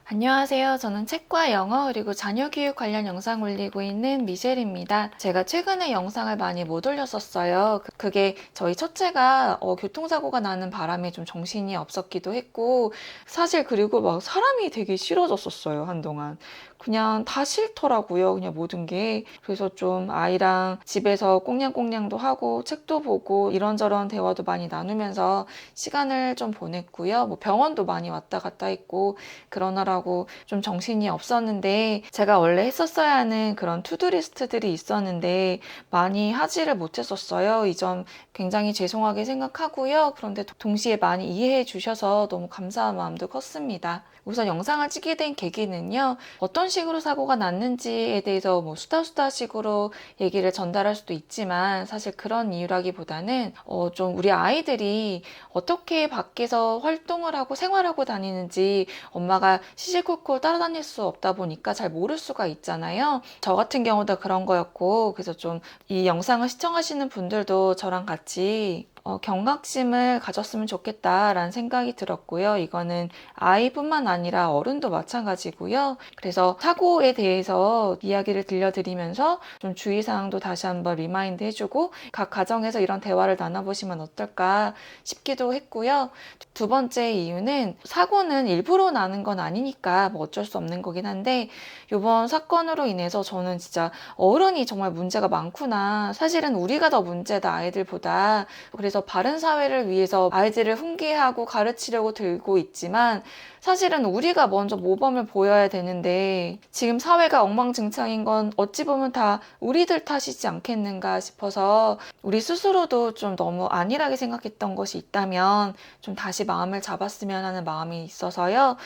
안녕하세요. 저는 책과 영어 그리고 자녀 교육 관련 영상 올리고 있는 미셸입니다. 제가 최근에 영상을 많이 못 올렸었어요. 그게 저희 첫째가 교통사고가 나는 바람에 좀 정신이 없었기도 했고, 사실 그리고 막 사람이 되게 싫어졌었어요, 한동안. 그냥 다 싫더라고요, 그냥 모든 게. 그래서 좀 아이랑 집에서 꽁냥꽁냥도 하고 책도 보고 이런저런 대화도 많이 나누면서 시간을 좀 보냈고요. 뭐 병원도 많이 왔다 갔다 했고 그러느라고 좀 정신이 없었는데, 제가 원래 했었어야 하는 그런 투두리스트들이 있었는데 많이 하지를 못했었어요. 이 점 굉장히 죄송하게 생각하고요. 그런데 동시에 많이 이해해 주셔서 너무 감사한 마음도 컸습니다. 우선 영상을 찍게 된 계기는요, 어떤 식으로 사고가 났는지에 대해서 뭐 수다수다식으로 얘기를 전달할 수도 있지만, 사실 그런 이유라기보다는 좀 우리 아이들이 어떻게 밖에서 활동을 하고 생활하고 다니는지 엄마가 시시콜콜 따라다닐 수 없다 보니까 잘 모를 수가 있잖아요. 저 같은 경우도 그런 거였고, 그래서 좀 이 영상을 시청하시는 분들도 저랑 같이 경각심을 가졌으면 좋겠다라는 생각이 들었고요. 이거는 아이뿐만 아니라 어른도 마찬가지고요. 그래서 사고에 대해서 이야기를 들려드리면서 좀 주의사항도 다시 한번 리마인드 해주고 각 가정에서 이런 대화를 나눠보시면 어떨까 싶기도 했고요. 두 번째 이유는 사고는 일부러 나는 건 아니니까 뭐 어쩔 수 없는 거긴 한데, 이번 사건으로 인해서 저는 진짜 어른이 정말 문제가 많구나. 사실은 우리가 더 문제다, 아이들보다. 그래서 바른 사회를 위해서 아이들을 훈계하고 가르치려고 들고 있지만, 사실은 우리가 먼저 모범을 보여야 되는데 지금 사회가 엉망진창인 건 어찌 보면 다 우리들 탓이지 않겠는가 싶어서, 우리 스스로도 좀 너무 안일하게 생각했던 것이 있다면 좀 다시 마음을 잡았으면 하는 마음이 있어서요.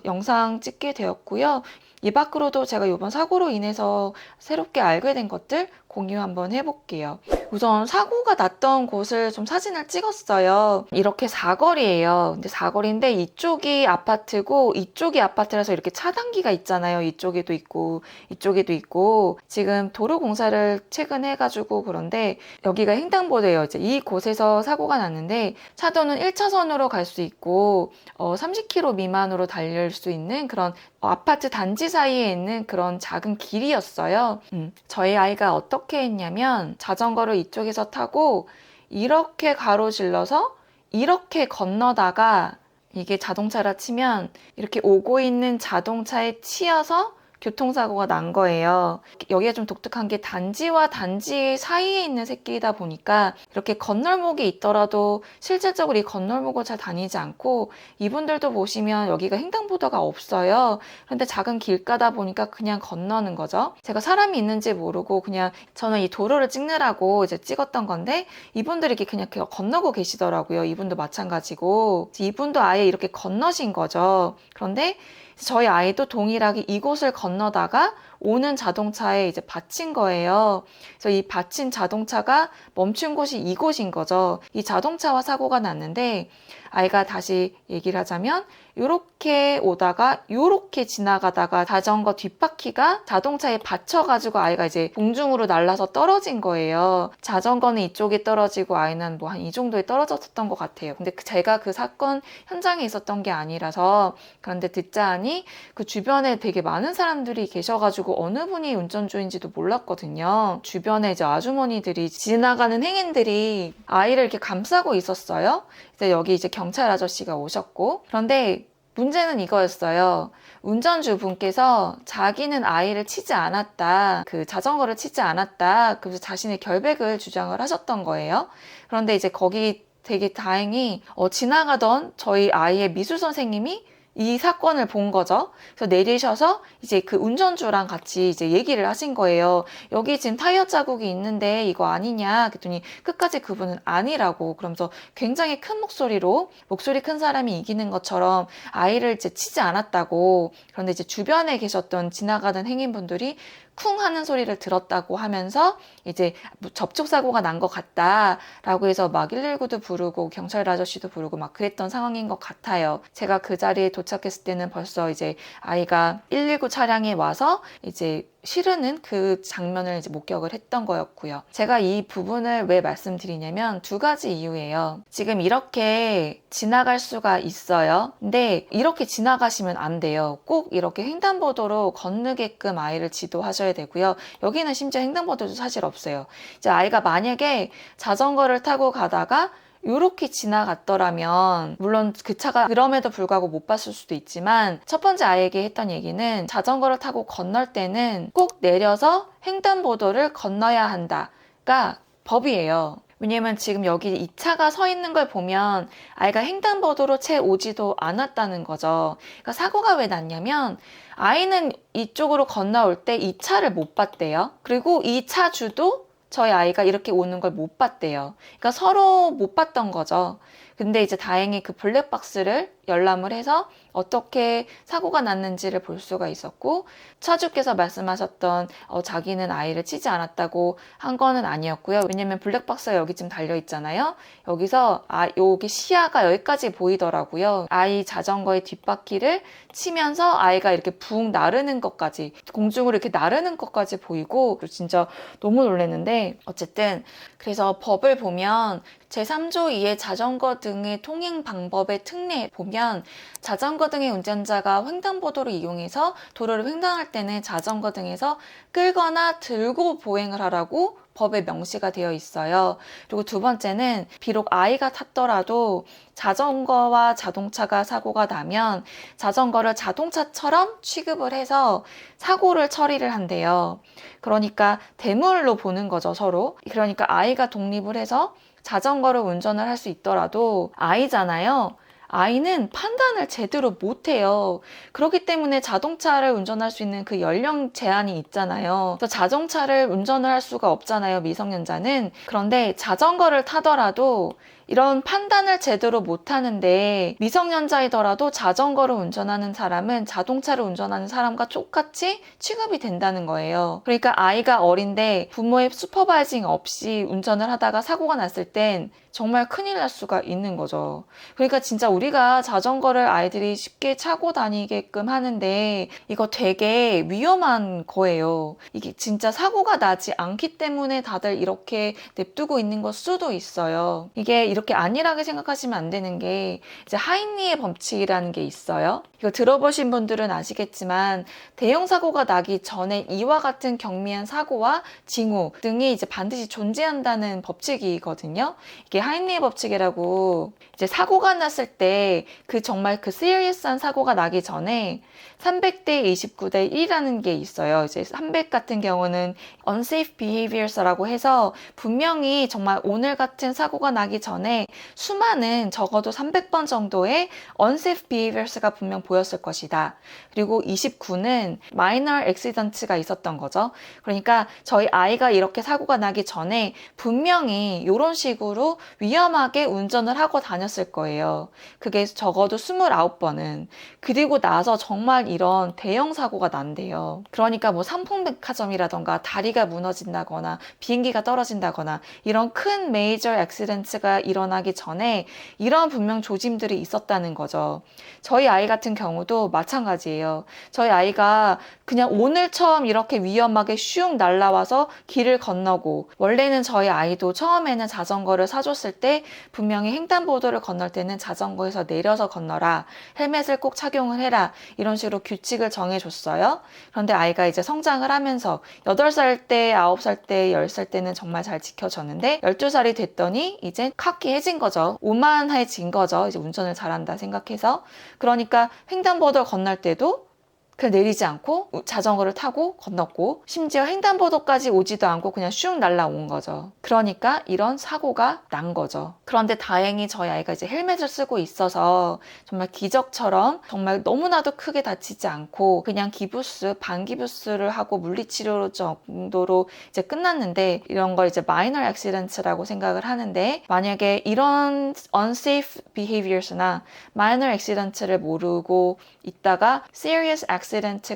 영상 찍게 되었고요. 이 밖으로도 제가 이번 사고로 인해서 새롭게 알게 된 것들 공유 한번 해볼게요. 우선 사고가 났던 곳을 좀 사진을 찍었어요. 이렇게 사거리예요. 근데 사거리인데 이쪽이 아파트고 이쪽이 아파트라서 이렇게 차단기가 있잖아요. 이쪽에도 있고 이쪽에도 있고, 지금 도로 공사를 최근 해가지고 그런데 여기가 횡단보도예요. 이제 이 곳에서 사고가 났는데 차도는 1차선으로 갈 수 있고 30km 미만으로 달릴 수 있는 그런 아파트 단지 사이에 있는 그런 작은 길이었어요. 저희 아이가 어떻게 했냐면 자전거를 이쪽에서 타고 이렇게 가로질러서 이렇게 건너다가, 이게 자동차라 치면 이렇게 오고 있는 자동차에 치여서 교통사고가 난 거예요. 여기가 좀 독특한 게 단지와 단지 사이에 있는 새끼이다 보니까 이렇게 건널목이 있더라도 실질적으로 이 건널목을 잘 다니지 않고, 이분들도 보시면 여기가 횡단보도가 없어요. 그런데 작은 길가다 보니까 그냥 건너는 거죠. 제가 사람이 있는지 모르고 그냥 저는 이 도로를 찍느라고 이제 찍었던 건데, 이분들이 이렇게 그냥 건너고 계시더라고요. 이분도 마찬가지고 이분도 아예 이렇게 건너신 거죠. 그런데 저희 아이도 동일하게 이곳을 건너다가 오는 자동차에 이제 받친 거예요. 그래서 이 받친 자동차가 멈춘 곳이 이곳인 거죠. 이 자동차와 사고가 났는데, 아이가 다시 얘기를 하자면 요렇게 오다가 요렇게 지나가다가 자전거 뒷바퀴가 자동차에 받쳐가지고 아이가 이제 공중으로 날아서 떨어진 거예요. 자전거는 이쪽에 떨어지고 아이는 뭐 한 이 정도에 떨어졌던 것 같아요. 근데 제가 그 사건 현장에 있었던 게 아니라서, 그런데 듣자 하니 그 주변에 되게 많은 사람들이 계셔가지고 어느 분이 운전주인지도 몰랐거든요. 주변에 이제 아주머니들이 지나가는 행인들이 아이를 이렇게 감싸고 있었어요. 그래서 여기 이제 경찰 아저씨가 오셨고, 그런데 문제는 이거였어요. 운전주분께서 자기는 아이를 치지 않았다, 그 자전거를 치지 않았다, 그래서 자신의 결백을 주장을 하셨던 거예요. 그런데 이제 거기 되게 다행히 지나가던 저희 아이의 미술 선생님이 이 사건을 본 거죠. 그래서 내리셔서 이제 그 운전주랑 같이 이제 얘기를 하신 거예요. 여기 지금 타이어 자국이 있는데 이거 아니냐 그랬더니 끝까지 그분은 아니라고, 그러면서 굉장히 큰 목소리로, 목소리 큰 사람이 이기는 것처럼 아이를 이제 치지 않았다고. 그런데 이제 주변에 계셨던 지나가던 행인분들이 쿵 하는 소리를 들었다고 하면서 이제 접촉사고가 난 것 같다라고 해서 막 119도 부르고 경찰 아저씨도 부르고 막 그랬던 상황인 것 같아요. 제가 그 자리에 도착했을 때는 벌써 이제 아이가 119 차량에 와서 이제 시르는 그 장면을 이제 목격을 했던 거였고요. 제가 이 부분을 왜 말씀드리냐면 두 가지 이유예요. 지금 이렇게 지나갈 수가 있어요. 근데 이렇게 지나가시면 안 돼요. 꼭 이렇게 횡단보도로 건너게끔 아이를 지도하셔야 되고요. 여기는 심지어 횡단보도도 사실 없어요. 이제 아이가 만약에 자전거를 타고 가다가 이렇게 지나갔더라면 물론 그 차가 그럼에도 불구하고 못 봤을 수도 있지만 첫 번째 아이에게 했던 얘기는 자전거를 타고 건널 때는 꼭 내려서 횡단보도를 건너야 한다가 법이에요. 왜냐면 지금 여기 이 차가 서 있는 걸 보면 아이가 횡단보도로 채 오지도 않았다는 거죠. 그러니까 사고가 왜 났냐면 아이는 이쪽으로 건너올 때 이 차를 못 봤대요. 그리고 이 차주도 저희 아이가 이렇게 오는 걸 못 봤대요. 그러니까 서로 못 봤던 거죠. 근데 이제 다행히 그 블랙박스를 열람을 해서 어떻게 사고가 났는지를 볼 수가 있었고, 차주께서 말씀하셨던 자기는 아이를 치지 않았다고 한 거는 아니었고요. 왜냐면 블랙박스가 여기쯤 달려 있잖아요. 여기서 여기 시야가 여기까지 보이더라고요. 아이 자전거의 뒷바퀴를 치면서 아이가 이렇게 붕 나르는 것까지, 공중으로 이렇게 나르는 것까지 보이고 진짜 너무 놀랐는데, 어쨌든 그래서 법을 보면 제3조 2의 자전거 등의 통행 방법의 특례 보면 자전거 등의 운전자가 횡단보도를 이용해서 도로를 횡단할 때는 자전거 등에서 끌거나 들고 보행을 하라고 법에 명시가 되어 있어요. 그리고 두 번째는 비록 아이가 탔더라도 자전거와 자동차가 사고가 나면 자전거를 자동차처럼 취급을 해서 사고를 처리를 한대요. 그러니까 대물로 보는 거죠, 서로. 그러니까 아이가 독립을 해서 자전거를 운전을 할 수 있더라도 아이잖아요. 아이는 판단을 제대로 못해요. 그렇기 때문에 자동차를 운전할 수 있는 그 연령 제한이 있잖아요. 그래서 자동차를 운전을 할 수가 없잖아요, 미성년자는. 그런데 자전거를 타더라도 이런 판단을 제대로 못하는데 미성년자이더라도 자전거를 운전하는 사람은 자동차를 운전하는 사람과 똑같이 취급이 된다는 거예요. 그러니까 아이가 어린데 부모의 슈퍼바이징 없이 운전을 하다가 사고가 났을 땐 정말 큰일 날 수가 있는 거죠. 그러니까 진짜 우리가 자전거를 아이들이 쉽게 차고 다니게끔 하는데 이거 되게 위험한 거예요. 이게 진짜 사고가 나지 않기 때문에 다들 이렇게 냅두고 있는 걸 수도 있어요. 이게 이렇게 안일하게 생각하시면 안 되는 게 이제 하인리의 법칙이라는 게 있어요. 이거 들어보신 분들은 아시겠지만 대형 사고가 나기 전에 이와 같은 경미한 사고와 징후 등이 이제 반드시 존재한다는 법칙이거든요. 이게 하인리의 법칙이라고, 이제 사고가 났을 때 그 정말 그 시리어스한 사고가 나기 전에 300대 29대 1이라는 게 있어요. 이제 300 같은 경우는 unsafe behaviors라고 해서 분명히 정말 오늘 같은 사고가 나기 전에 수많은 적어도 300번 정도의 unsafe behaviors가 분명 보였을 것이다. 그리고 29는 minor accidents가 있었던 거죠. 그러니까 저희 아이가 이렇게 사고가 나기 전에 분명히 이런 식으로 위험하게 운전을 하고 다녔을 거예요. 그게 적어도 29번은. 그리고 나서 정말 이런 대형 사고가 난대요. 그러니까 뭐 상품백화점이라던가 다리가 무너진다거나 비행기가 떨어진다거나 이런 큰 메이저 액시던트가 일어나기 전에 이런 분명 조짐들이 있었다는 거죠. 저희 아이 같은 경우도 마찬가지예요. 저희 아이가 그냥 오늘처럼 이렇게 위험하게 슉 날라와서 길을 건너고, 원래는 저희 아이도 처음에는 자전거를 사줬을 때 분명히 횡단보도를 건널 때는 자전거에서 내려서 건너라, 헬멧을 꼭 착용을 해라, 이런 식으로 규칙을 정해줬어요. 그런데 아이가 이제 성장을 하면서 8살 때, 9살 때, 10살 때는 정말 잘 지켜졌는데 12살이 됐더니 이제 카키해진 거죠. 오만해진 거죠. 이제 운전을 잘한다 생각해서. 그러니까 횡단보도를 건널 때도 그냥 내리지 않고 자전거를 타고 건넜고, 심지어 횡단보도까지 오지도 않고 그냥 슉 날라온 거죠. 그러니까 이런 사고가 난 거죠. 그런데 다행히 저희 아이가 이제 헬멧을 쓰고 있어서 정말 기적처럼 정말 너무나도 크게 다치지 않고 그냥 기부스, 반기부스를 하고 물리치료 정도로 이제 끝났는데, 이런 걸 이제 minor accidents라고 생각을 하는데, 만약에 이런 unsafe behaviors나 minor accident를 모르고 있다가 serious accident가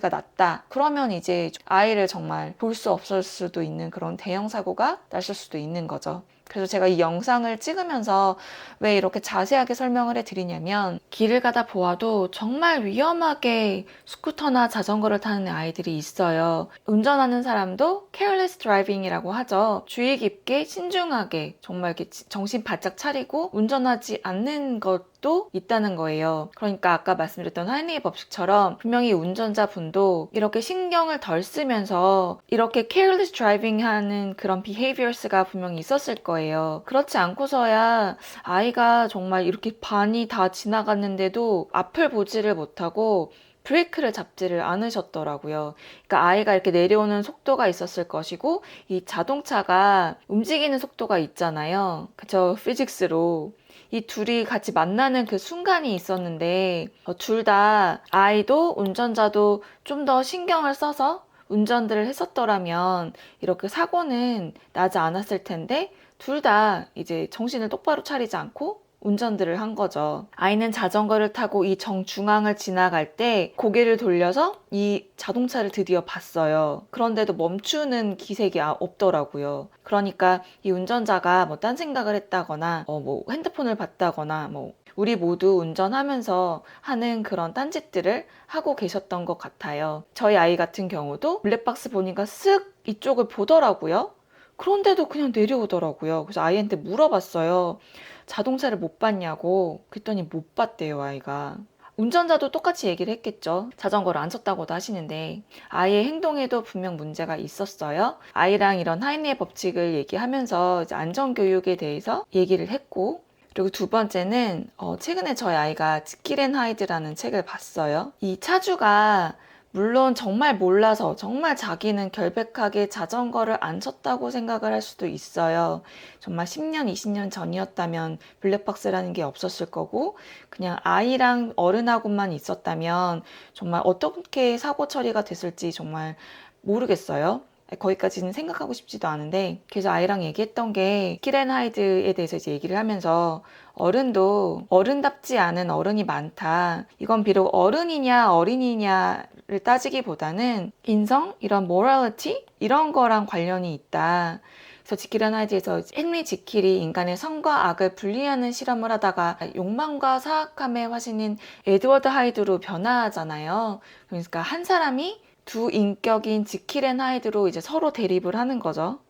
났다. 그러면 이제 아이를 정말 볼 수 없을 수도 있는 그런 대형 사고가 났을 수도 있는 거죠. 그래서 제가 이 영상을 찍으면서 왜 이렇게 자세하게 설명을 해드리냐면 길을 가다 보아도 정말 위험하게 스쿠터나 자전거를 타는 아이들이 있어요. 운전하는 사람도 careless driving이라고 하죠. 주의 깊게 신중하게 정말 이렇게 정신 바짝 차리고 운전하지 않는 것도 있다는 거예요. 그러니까 아까 말씀드렸던 하이니의 법칙처럼 분명히 운전자분도 이렇게 신경을 덜 쓰면서 이렇게 careless driving 하는 그런 behaviors가 분명히 있었을 거예요. 그렇지 않고서야 아이가 정말 이렇게 반이 다 지나갔는데도 앞을 보지를 못하고 브레이크를 잡지를 않으셨더라고요. 그러니까 아이가 이렇게 내려오는 속도가 있었을 것이고 이 자동차가 움직이는 속도가 있잖아요. 그쵸? 피직스로. 이 둘이 같이 만나는 그 순간이 있었는데 둘 다 아이도 운전자도 좀 더 신경을 써서 운전들을 했었더라면 이렇게 사고는 나지 않았을 텐데 둘 다 이제 정신을 똑바로 차리지 않고 운전들을 한 거죠. 아이는 자전거를 타고 이 정중앙을 지나갈 때 고개를 돌려서 이 자동차를 드디어 봤어요. 그런데도 멈추는 기색이 없더라고요. 그러니까 이 운전자가 뭐 딴 생각을 했다거나 뭐 핸드폰을 봤다거나 뭐 우리 모두 운전하면서 하는 그런 딴짓들을 하고 계셨던 것 같아요. 저희 아이 같은 경우도 블랙박스 보니까 쓱 이쪽을 보더라고요. 그런데도 그냥 내려오더라고요. 그래서 아이한테 물어봤어요. 자동차를 못 봤냐고. 그랬더니 못 봤대요, 아이가. 운전자도 똑같이 얘기를 했겠죠. 자전거를 안 쳤다고도 하시는데 아이의 행동에도 분명 문제가 있었어요. 아이랑 이런 하이니의 법칙을 얘기하면서 이제 안전교육에 대해서 얘기를 했고, 그리고 두 번째는 최근에 저희 아이가 지킬 앤 하이드라는 책을 봤어요. 이 차주가 물론 정말 몰라서 정말 자기는 결백하게 자전거를 안 쳤다고 생각을 할 수도 있어요. 정말 10년, 20년 전이었다면 블랙박스라는 게 없었을 거고 그냥 아이랑 어른하고만 있었다면 정말 어떻게 사고 처리가 됐을지 정말 모르겠어요. 거기까지는 생각하고 싶지도 않은데 그래서 아이랑 얘기했던 게 키렌 하이드에 대해서 이제 얘기를 하면서 어른도 어른답지 않은 어른이 많다. 이건 비록 어른이냐 어린이냐를 따지기보다는 인성, 이런 모럴리티 이런 거랑 관련이 있다. 그래서 지킬 앤 하이드에서 헨리 지킬이 인간의 선과 악을 분리하는 실험을 하다가 욕망과 사악함의 화신인 에드워드 하이드로 변화하잖아요. 그러니까 한 사람이 두 인격인 지킬 앤 하이드로 이제 서로 대립을 하는 거죠.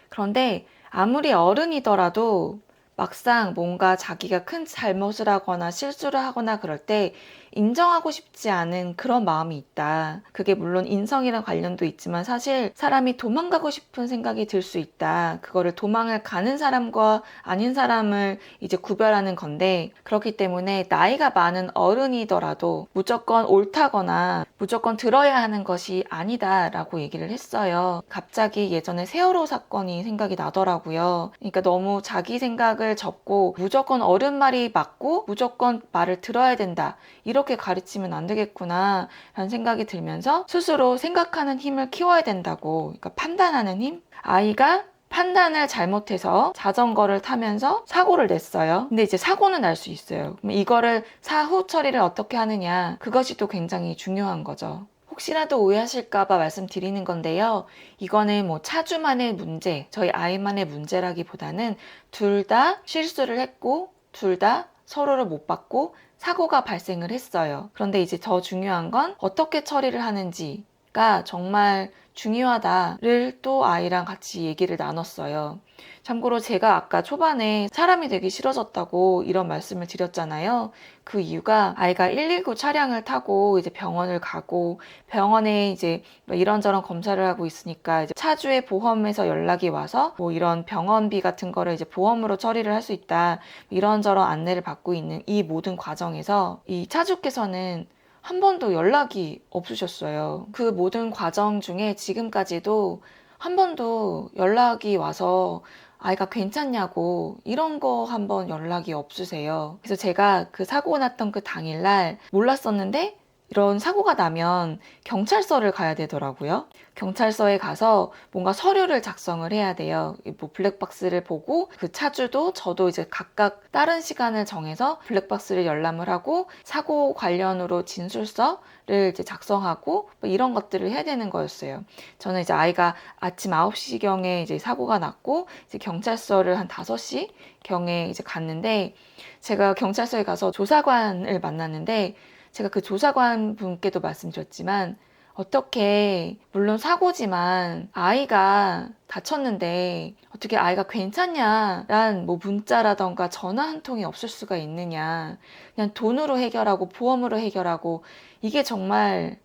그런데 아무리 어른이더라도 막상 뭔가 자기가 큰 잘못을 하거나 실수를 하거나 그럴 때 인정하고 싶지 않은 그런 마음이 있다. 그게 물론 인성이랑 관련도 있지만 사실 사람이 도망가고 싶은 생각이 들 수 있다. 그거를 도망을 가는 사람과 아닌 사람을 이제 구별하는 건데 그렇기 때문에 나이가 많은 어른이더라도 무조건 옳다거나 무조건 들어야 하는 것이 아니다라고 얘기를 했어요. 갑자기 예전에 세월호 사건이 생각이 나더라고요. 그러니까 너무 자기 생각을 접고 무조건 어른 말이 맞고 무조건 말을 들어야 된다. 이렇게 가르치면 안 되겠구나 라는 생각이 들면서 스스로 생각하는 힘을 키워야 된다고. 그러니까 판단하는 힘? 아이가 판단을 잘못해서 자전거를 타면서 사고를 냈어요. 근데 이제 사고는 날 수 있어요. 그럼 이거를 사후 처리를 어떻게 하느냐, 그것이 또 굉장히 중요한 거죠. 혹시라도 오해하실까봐 말씀드리는 건데요. 이거는 뭐 차주만의 문제, 저희 아이만의 문제라기보다는 둘 다 실수를 했고 둘 다 서로를 못 봤고 사고가 발생을 했어요. 그런데 이제 더 중요한 건 어떻게 처리를 하는지가 정말 중요하다를 또 아이랑 같이 얘기를 나눴어요. 참고로 제가 아까 초반에 사람이 되기 싫어졌다고 이런 말씀을 드렸잖아요. 그 이유가 아이가 119 차량을 타고 이제 병원을 가고 병원에 이제 뭐 이런저런 검사를 하고 있으니까 이제 차주의 보험에서 연락이 와서 뭐 이런 병원비 같은 거를 이제 보험으로 처리를 할 수 있다. 이런저런 안내를 받고 있는 이 모든 과정에서 이 차주께서는 한 번도 연락이 없으셨어요. 그 모든 과정 중에 지금까지도 한 번도 연락이 와서 아이가 괜찮냐고 이런 거 한번 연락이 없으세요. 그래서 제가 그 사고 났던 그 당일날 몰랐었는데 이런 사고가 나면 경찰서를 가야 되더라고요. 경찰서에 가서 뭔가 서류를 작성을 해야 돼요. 뭐 블랙박스를 보고 그 차주도 저도 이제 각각 다른 시간을 정해서 블랙박스를 열람을 하고 사고 관련으로 진술서를 이제 작성하고 뭐 이런 것들을 해야 되는 거였어요. 저는 이제 아이가 아침 9시경에 이제 사고가 났고 이제 경찰서를 한 5시 경에 이제 갔는데, 제가 경찰서에 가서 조사관을 만났는데, 제가 그 조사관 분께도 말씀드렸지만 어떻게, 물론 사고지만 아이가 다쳤는데 어떻게 아이가 괜찮냐란 뭐 문자라던가 전화 한 통이 없을 수가 있느냐, 그냥 돈으로 해결하고 보험으로 해결하고, 이게 정말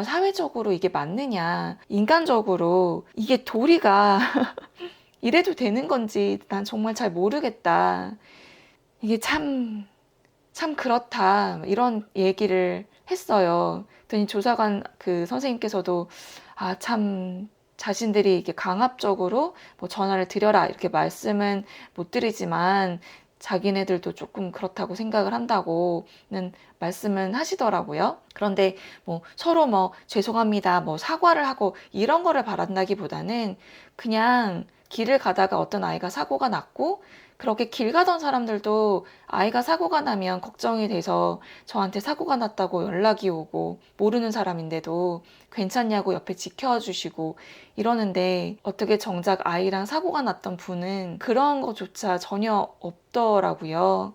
사회적으로 이게 맞느냐, 인간적으로 이게 도리가 이래도 되는 건지 난 정말 잘 모르겠다. 이게 참 그렇다. 이런 얘기를 했어요. 그랬더니 조사관 그 선생님께서도 참 자신들이 이렇게 강압적으로 뭐 전화를 드려라 이렇게 말씀은 못 드리지만 자기네들도 조금 그렇다고 생각을 한다고는 말씀은 하시더라고요. 그런데 뭐 서로 뭐 죄송합니다, 뭐 사과를 하고 이런 거를 바란다기보다는 그냥 길을 가다가 어떤 아이가 사고가 났고, 그렇게 길 가던 사람들도 아이가 사고가 나면 걱정이 돼서 저한테 사고가 났다고 연락이 오고, 모르는 사람인데도 괜찮냐고 옆에 지켜주시고 이러는데, 어떻게 정작 아이랑 사고가 났던 분은 그런 것조차 전혀 없더라고요.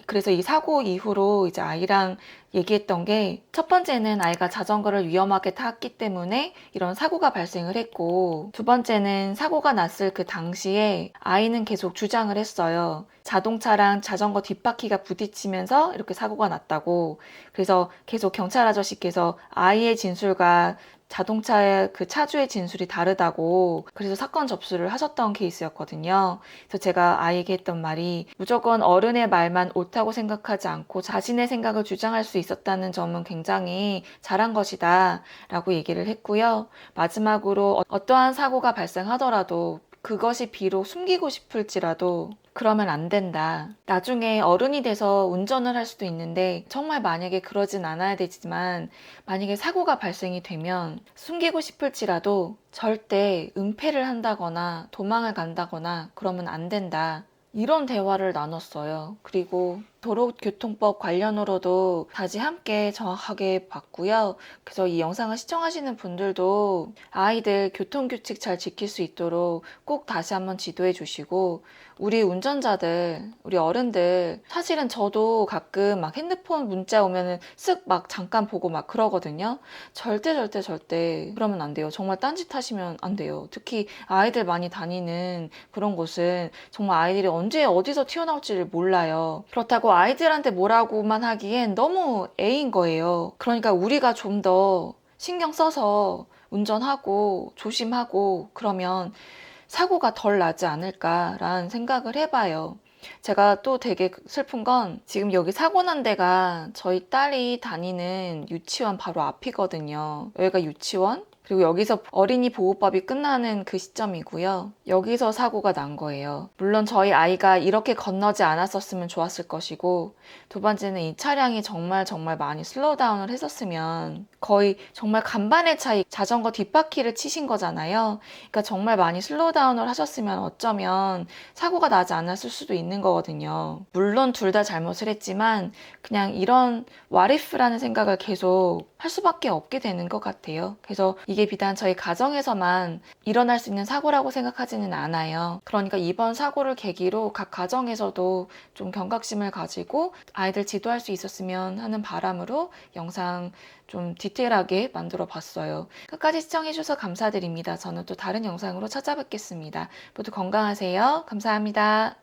그래서 이 사고 이후로 이제 아이랑 얘기했던 게, 첫 번째는 아이가 자전거를 위험하게 탔기 때문에 이런 사고가 발생을 했고, 두 번째는 사고가 났을 그 당시에 아이는 계속 주장을 했어요. 자동차랑 자전거 뒷바퀴가 부딪히면서 이렇게 사고가 났다고. 그래서 계속 경찰 아저씨께서 아이의 진술과 자동차의 그 차주의 진술이 다르다고, 그래서 사건 접수를 하셨던 케이스였거든요. 그래서 제가 아이에게 했던 말이, 무조건 어른의 말만 옳다고 생각하지 않고 자신의 생각을 주장할 수 있었다는 점은 굉장히 잘한 것이다 라고 얘기를 했고요. 마지막으로 어떠한 사고가 발생하더라도 그것이 비록 숨기고 싶을지라도 그러면 안 된다. 나중에 어른이 돼서 운전을 할 수도 있는데, 정말 만약에 그러진 않아야 되지만 만약에 사고가 발생이 되면 숨기고 싶을지라도 절대 은폐를 한다거나 도망을 간다거나 그러면 안 된다. 이런 대화를 나눴어요. 그리고 도로교통법 관련으로도 다시 함께 정확하게 봤고요. 그래서 이 영상을 시청하시는 분들도 아이들 교통규칙 잘 지킬 수 있도록 꼭 다시 한번 지도해 주시고, 우리 운전자들, 우리 어른들, 사실은 저도 가끔 막 핸드폰 문자 오면은 쓱 막 잠깐 보고 막 그러거든요. 절대 그러면 안 돼요. 정말 딴짓 하시면 안 돼요. 특히 아이들 많이 다니는 그런 곳은 정말 아이들이 언제 어디서 튀어나올지를 몰라요. 그렇다고 아이들한테 뭐라고만 하기엔 너무 애인 거예요. 그러니까 우리가 좀 더 신경 써서 운전하고 조심하고 그러면 사고가 덜 나지 않을까라는 생각을 해봐요. 제가 또 되게 슬픈 건, 지금 여기 사고 난 데가 저희 딸이 다니는 유치원 바로 앞이거든요. 여기가 유치원? 그리고 여기서 어린이 보호법이 끝나는 그 시점이고요. 여기서 사고가 난 거예요. 물론 저희 아이가 이렇게 건너지 않았었으면 좋았을 것이고, 두 번째는 이 차량이 정말 많이 슬로우 다운을 했었으면, 거의 정말 간반의 차이, 자전거 뒷바퀴를 치신 거잖아요. 그러니까 정말 많이 슬로우 다운을 하셨으면 어쩌면 사고가 나지 않았을 수도 있는 거거든요. 물론 둘 다 잘못을 했지만 그냥 이런 와리프라는 생각을 계속 할 수밖에 없게 되는 것 같아요. 그래서 이게 비단 저희 가정에서만 일어날 수 있는 사고라고 생각하지는 않아요. 그러니까 이번 사고를 계기로 각 가정에서도 좀 경각심을 가지고 아이들 지도할 수 있었으면 하는 바람으로 영상 좀 디테일하게 만들어 봤어요. 끝까지 시청해주셔서 감사드립니다. 저는 또 다른 영상으로 찾아뵙겠습니다. 모두 건강하세요. 감사합니다.